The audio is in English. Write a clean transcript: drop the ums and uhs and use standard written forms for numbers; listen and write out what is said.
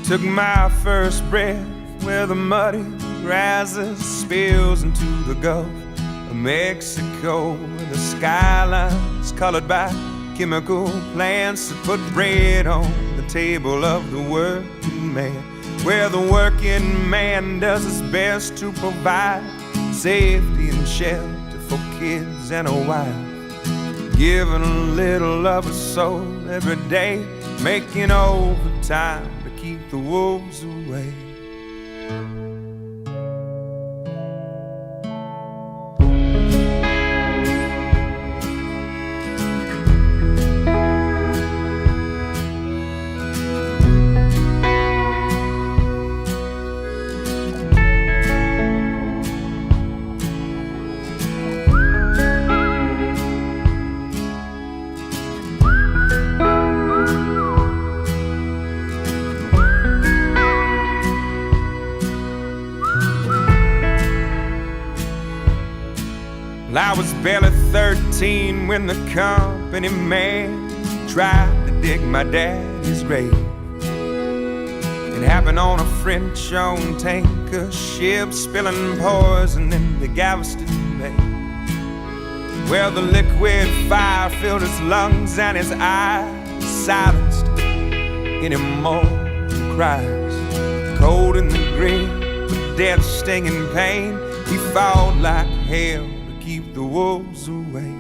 Took my first breath where the muddy rises, spills into the Gulf of Mexico. The skyline's colored by chemical plants that put bread on the table of the working man, where the working man does his best to provide safety and shelter for kids and a wife, giving a little of his soul every day, making overtime to keep the wolves away. I was barely 13 when the company man tried to dig my daddy's grave. It happened on a French-owned tanker ship, spilling poison into Galveston Bay, where the liquid fire filled his lungs and his eyes silenced any more cries. Cold in the grave, with death stinging pain, he fought like hell, keep the wolves away.